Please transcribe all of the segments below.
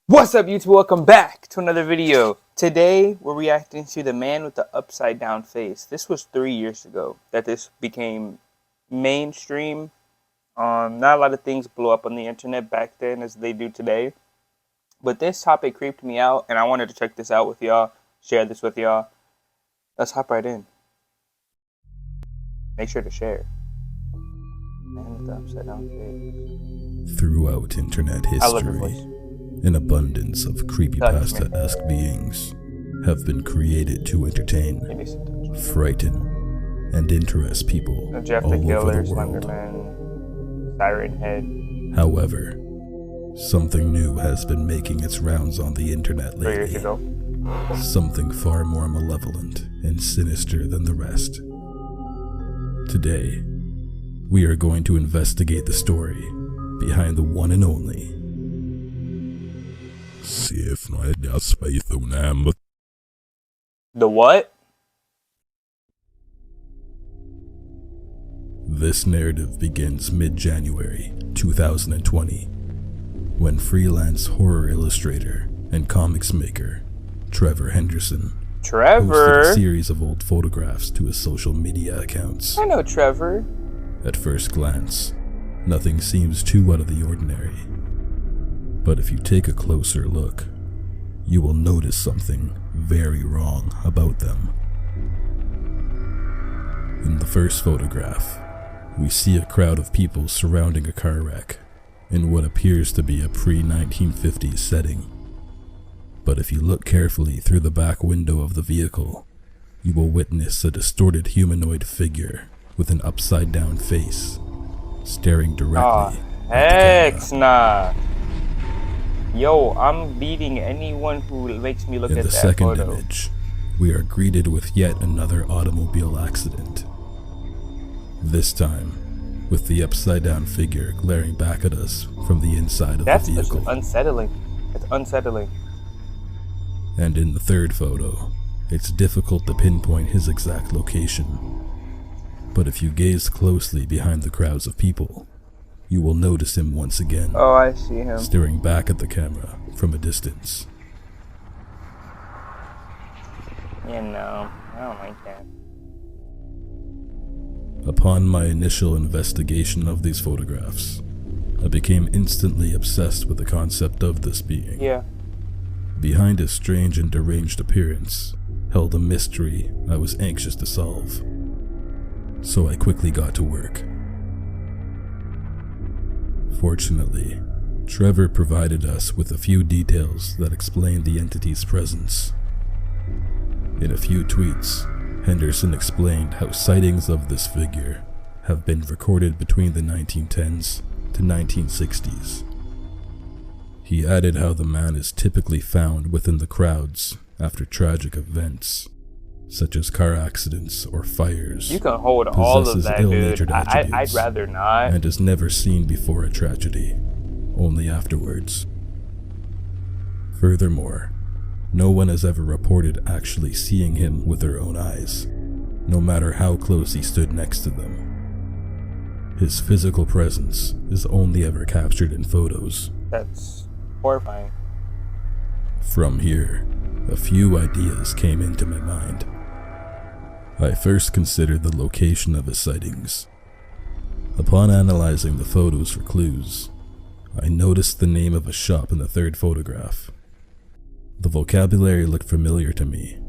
What's up, YouTube? Welcome back to another video. Today, we're reacting to the man with the upside down face. This was 3 years ago that this became mainstream. Not a lot of things blew up on the internet back then as they do today. But this topic creeped me out, and I wanted to check this out with y'all, share this with y'all. Let's hop right in. Make sure to share. Man with the upside down face. Throughout internet I love your history, voice. an abundance of creepypasta-esque beings have been created to entertain, frighten, and interest people Jeff all the over Killer, the world. Slenderman, Siren Head. However, something new has been making its rounds on the internet 3 years lately. ago. Something far more malevolent and sinister than the rest. Today, we are going to investigate the story behind the one and only The what? This narrative begins mid-January 2020, when freelance horror illustrator and comics maker Trevor Henderson posted a series of old photographs to his social media accounts. I know Trevor. At first glance, nothing seems too out of the ordinary. But if you take a closer look, you will notice something very wrong about them. In the first photograph, we see a crowd of people surrounding a car wreck in what appears to be a pre-1950s setting. But if you look carefully through the back window of the vehicle, you will witness a distorted humanoid figure with an upside-down face, staring directly at the camera. Nah. Yo, I'm beating anyone who makes me look In at the that second photo. image, we are greeted with yet another automobile accident. This time, with the upside-down figure glaring back at us from the inside of the vehicle. That's unsettling. It's unsettling. And in the third photo, it's difficult to pinpoint his exact location. But if you gaze closely behind the crowds of people, you will notice him once again. Oh, I see him. Staring back at the camera from a distance. You know, I don't like that. Upon my initial investigation of these photographs, I became instantly obsessed with the concept of this being. Yeah. Behind his strange and deranged appearance held a mystery I was anxious to solve. So I quickly got to work. Fortunately, Trevor provided us with a few details that explained the entity's presence. In a few tweets, Henderson explained how sightings of this figure have been recorded between the 1910s to 1960s. He added how the man is typically found within the crowds after tragic events, such as car accidents or fires. You can hold all of Possesses that, dude. ill-natured I'd attributes, rather not. and is never seen before a tragedy, only afterwards. Furthermore, no one has ever reported actually seeing him with their own eyes, no matter how close he stood next to them. His physical presence is only ever captured in photos. That's horrifying. From here, a few ideas came into my mind. I first considered the location of his sightings. Upon analyzing the photos for clues, I noticed the name of a shop in the third photograph. The vocabulary looked familiar to me,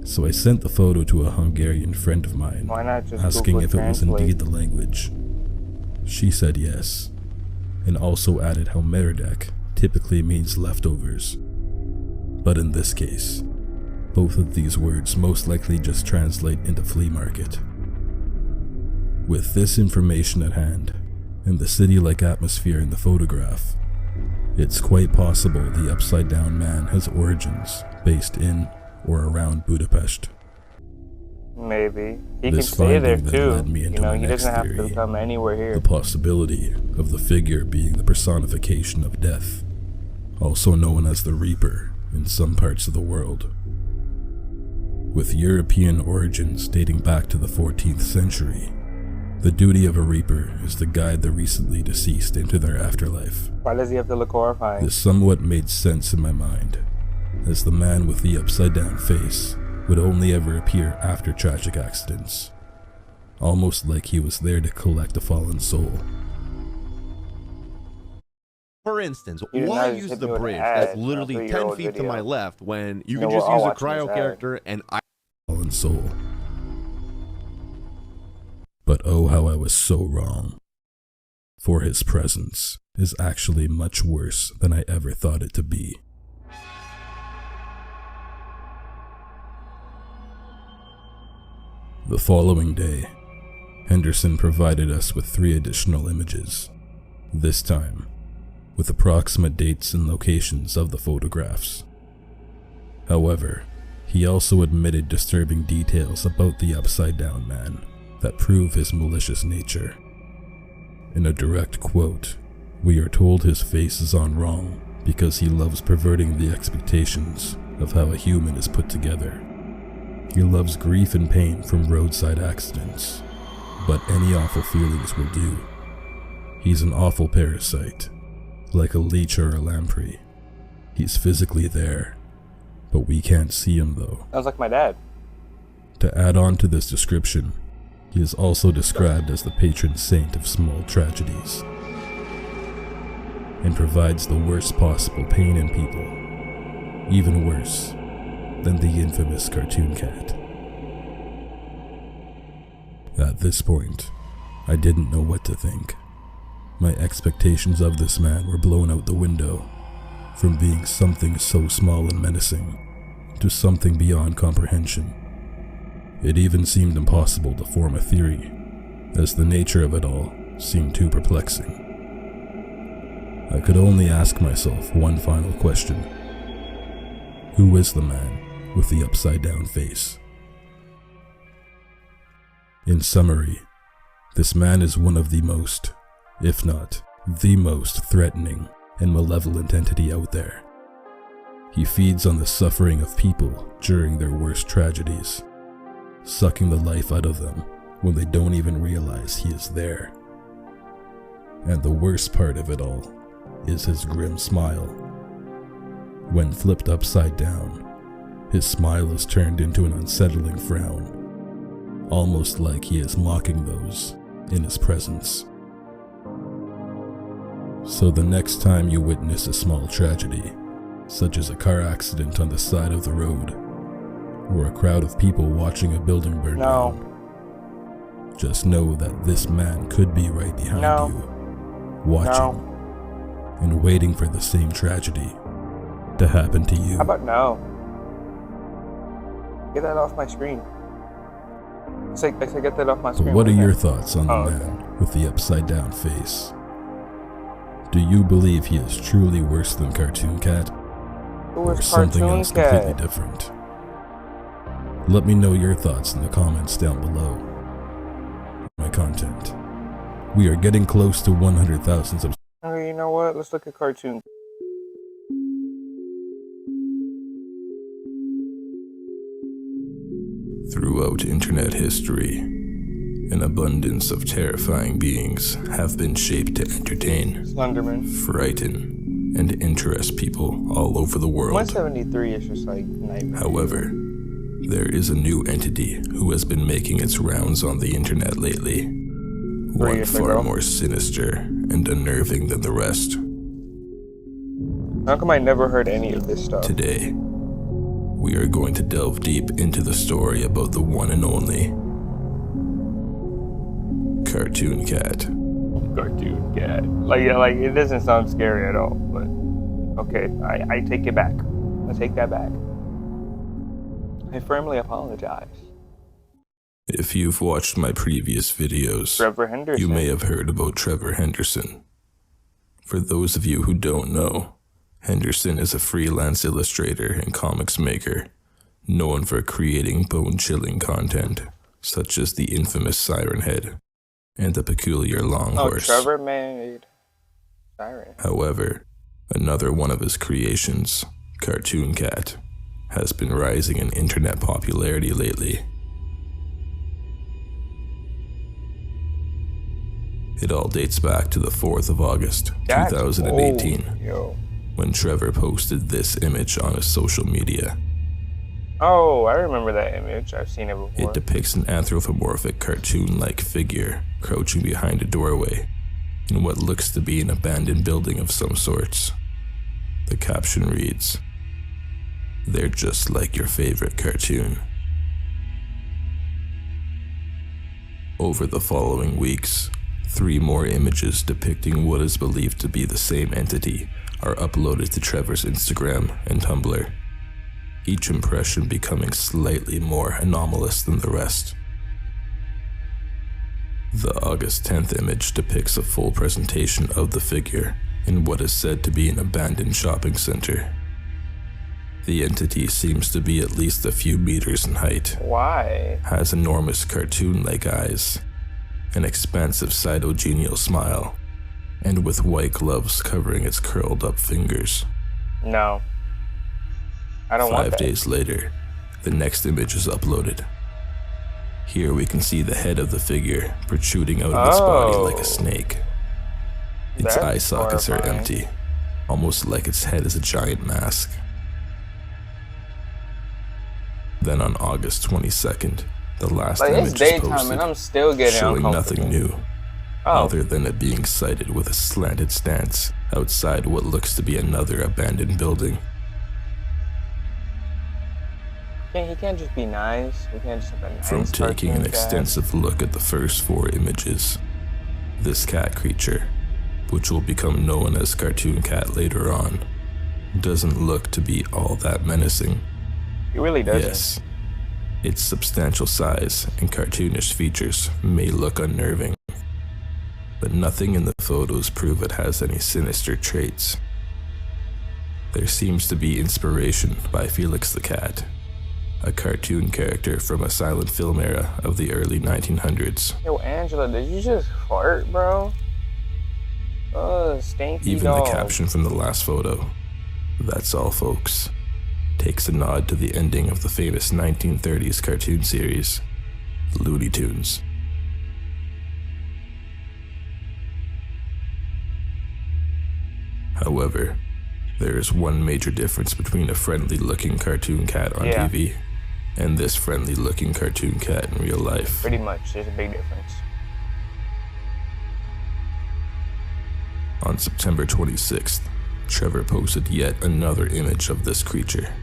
so I sent the photo to a Hungarian friend of mine, Why not just asking Google if it was Translate? indeed the language. She said yes, and also added how meredek typically means leftovers. But in this case, both of these words most likely just translate into flea market. With this information at hand, and the city-like atmosphere in the photograph, it's quite possible the upside-down man has origins based in or around Budapest. Maybe. He This can stay there finding then too. led me into my He next doesn't have to theory, come anywhere here. the possibility of the figure being the personification of death, also known as the Reaper in some parts of the world. With European origins dating back to the 14th century, The duty of a reaper is to guide the recently deceased into their afterlife. Why does he have to look horrifying? This somewhat made sense in my mind, as the man with the upside-down face would only ever appear after tragic accidents, almost like he was there to collect a fallen soul. For instance, You did why not use hit the me with an bridge ad that's on a literally 10 3-year-old feet to my video. left when you know can just what? I'll use a watch this cryo ad. character and Fallen soul. But oh, how I was so wrong. For his presence is actually much worse than I ever thought it to be. The following day, Henderson provided us with 3 additional images, this time with approximate dates and locations of the photographs. However, he also admitted disturbing details about the upside-down man that prove his malicious nature. In a direct quote, we are told his face is on wrong because he loves perverting the expectations of how a human is put together. He loves grief and pain from roadside accidents, but any awful feelings will do. He's an awful parasite, like a leech or a lamprey. He's physically there, but we can't see him though. Sounds like my dad. To add on to this description, he is also described as the patron saint of small tragedies, and provides the worst possible pain in people, even worse than the infamous cartoon cat. At this point, I didn't know what to think. My expectations of this man were blown out the window, from being something so small and menacing to something beyond comprehension. It even seemed impossible to form a theory, as the nature of it all seemed too perplexing. I could only ask myself one final question. Who is the man with the upside-down face? In summary, this man is one of the most, if not the most threatening and malevolent entity out there. He feeds on the suffering of people during their worst tragedies, sucking the life out of them when they don't even realize he is there. And the worst part of it all is his grim smile. When flipped upside down, his smile is turned into an unsettling frown, almost like he is mocking those in his presence. So the next time you witness a small tragedy, such as a car accident on the side of the road, or a crowd of people watching a building burn down, just know that this man could be right behind you, watching and waiting for the same tragedy to happen to you. How about no? Get that off my screen. I said get that off my But screen. what are right your there. thoughts on the man with the upside down face? Do you believe he is truly worse than Cartoon Cat? Who Or is something Cartoon else Cat? completely different? Let me know your thoughts in the comments down below. My content. We are getting close to 100,000 subscribers. Okay, you know what? Let's look at Cartoon. Throughout internet history, an abundance of terrifying beings have been shaped to entertain, Slenderman. frighten, and interest people all over the world. 173 is just like nightmare. However, there is a new entity who has been making its rounds on the internet lately. One years far ago. more sinister and unnerving than the rest. How come I never heard any of this stuff? Today, we are going to delve deep into the story about the one and only Cartoon Cat. Cartoon Cat. Like it doesn't sound scary at all, but okay, I take it back. I take that back. I firmly apologize. If you've watched my previous videos, Trevor Henderson. you may have heard about Trevor Henderson. For those of you who don't know, Henderson is a freelance illustrator and comics maker, known for creating bone-chilling content, such as the infamous Siren Head and the peculiar Long Horse. Trevor made Siren. However, another one of his creations, Cartoon Cat, has been rising in internet popularity lately. It all dates back to the 4th of August, That's 2018, old, yo. when Trevor posted this image on his social media. Oh, I remember that image. I've seen it before. It depicts an anthropomorphic cartoon-like figure crouching behind a doorway in what looks to be an abandoned building of some sorts. The caption reads, "They're just like your favorite cartoon." Over the following weeks, 3 more images depicting what is believed to be the same entity are uploaded to Trevor's Instagram and Tumblr, each impression becoming slightly more anomalous than the rest. The August 10th image depicts a full presentation of the figure in what is said to be an abandoned shopping center. The entity seems to be at least a few meters in height, Why? has enormous cartoon-like eyes, an expansive cytogenial smile, and with white gloves covering its curled-up fingers. No. I don't want 5 that. days later, the next image is uploaded. Here we can see the head of the figure protruding out of its body like Oh. a snake. Its That's eye sockets are horrifying. empty, almost like its head is a giant mask. Then on August 22nd, the last Like, it's image is daytime posted, and I'm still getting showing uncomfortable. nothing new, Oh, other than it being sighted with a slanted stance outside what looks to be another abandoned building. he can't just be nice. We can't just have a nice From taking an cartoon cat. extensive look at the first 4 images, this cat creature, which will become known as Cartoon Cat later on, doesn't look to be all that menacing. He really doesn't. Yes, its substantial size and cartoonish features may look unnerving, but nothing in the photos prove it has any sinister traits. There seems to be inspiration by Felix the Cat, a cartoon character from a silent film era of the early 1900s. Yo, Angela, did you just fart, bro? Stinky Even dog. the caption from the last photo, "That's all folks," takes a nod to the ending of the famous 1930s cartoon series, Looney Tunes. However, there is one major difference between a friendly-looking cartoon cat on Yeah. TV and this friendly-looking cartoon cat in real life. Pretty much, there's a big difference. On September 26th, Trevor posted yet another image of this creature.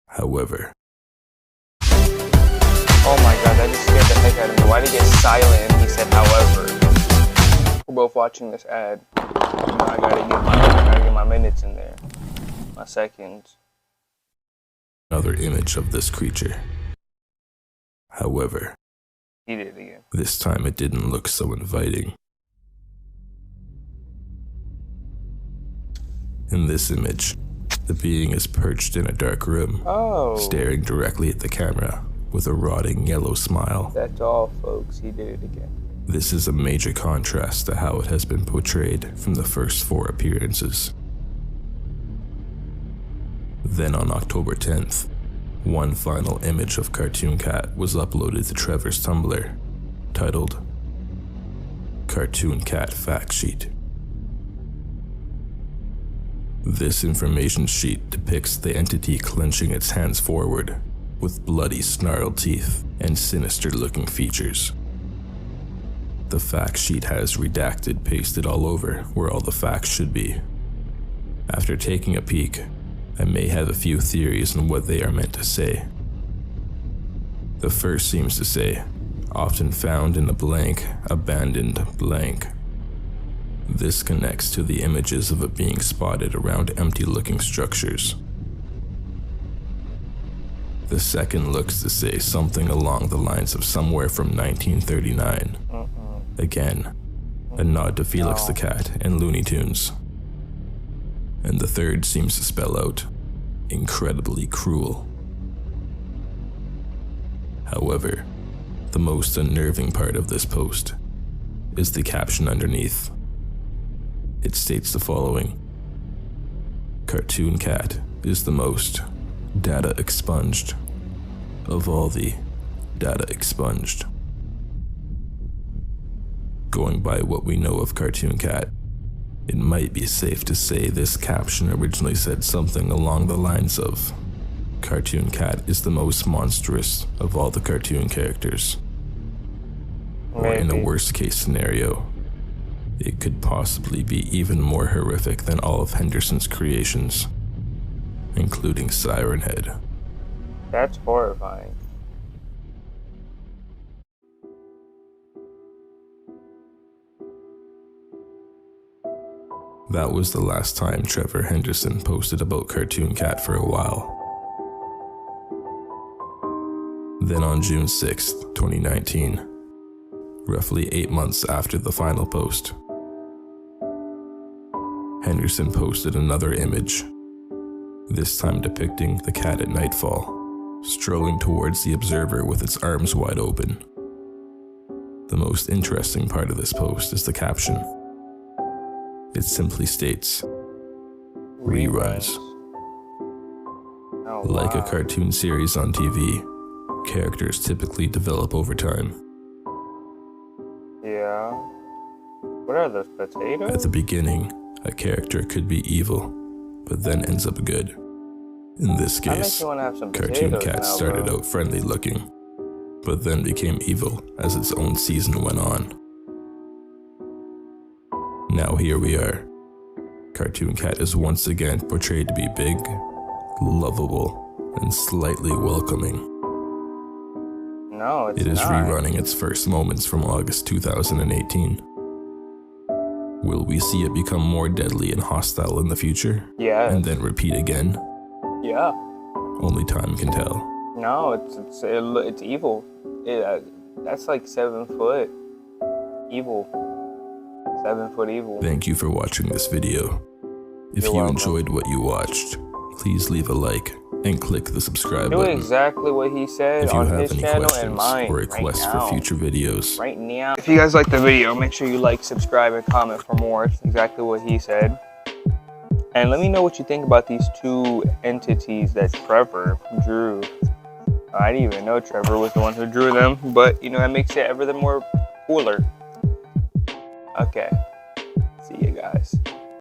However, Oh my god, that just scared the heck out of me. Why did he get silent and he said, however? We're both watching this ad. I gotta get my minutes in there. My seconds. another image of this creature. However, He did it again. this time it didn't look so inviting. In this image, the being is perched in a dark room, Oh. staring directly at the camera with a rotting yellow smile. That's all, folks. He did it again. This is a major contrast to how it has been portrayed from the first 4 appearances. Then on October 10th, one final image of Cartoon Cat was uploaded to Trevor's Tumblr, titled Cartoon Cat Fact Sheet. This information sheet depicts the entity clenching its hands forward, with bloody snarled teeth and sinister-looking features. The fact sheet has redacted pasted all over where all the facts should be. After taking a peek, I may have a few theories on what they are meant to say. The first seems to say, often found in a blank, abandoned blank. This connects to the images of it being spotted around empty-looking structures. The second looks to say something along the lines of somewhere from 1939. Again, a nod to Felix the Cat and Looney Tunes. And the third seems to spell out, incredibly cruel. However, the most unnerving part of this post is the caption underneath. It states the following: Cartoon Cat is the most data expunged of all the data expunged. Going by what we know of Cartoon Cat, it might be safe to say this caption originally said something along the lines of, "Cartoon Cat is the most monstrous of all the cartoon characters." Or in a worst case scenario, it could possibly be even more horrific than all of Henderson's creations, including Siren Head. That's horrifying. That was the last time Trevor Henderson posted about Cartoon Cat for a while. Then on June 6th, 2019, roughly 8 months after the final post, Henderson posted another image, this time depicting the cat at nightfall, strolling towards the observer with its arms wide open. The most interesting part of this post is the caption. It simply states, "Reruns." Oh, Like a wow. cartoon series on TV, characters typically develop over time. Yeah. What are those, potatoes? At the beginning, a character could be evil, but then ends up good. In this I make case, you want to have some Cartoon potatoes Cat now, started bro. out friendly looking, but then became evil as its own season went on. Now here we are. Cartoon Cat is once again portrayed to be big, lovable, and slightly welcoming. No, it's It is not. rerunning its first moments from August 2018. Will we see it become more deadly and hostile in the future? Yeah. And then repeat again? Yeah. Only time can tell. No, it's evil. That's like 7 foot evil. 7 foot evil. Thank you for watching this video. If You're you welcome. enjoyed what you watched, please leave a like and click the subscribe Do button. exactly what he said If you on have his any channel and questions mine or requests right for now. future videos, Right now. If you guys like the video, make sure you like, subscribe, and comment for more. It's exactly what he said. And let me know what you think about these two entities that Trevor drew. I didn't even know Trevor was the one who drew them, but you know, that makes it ever the more cooler. Okay. See you guys.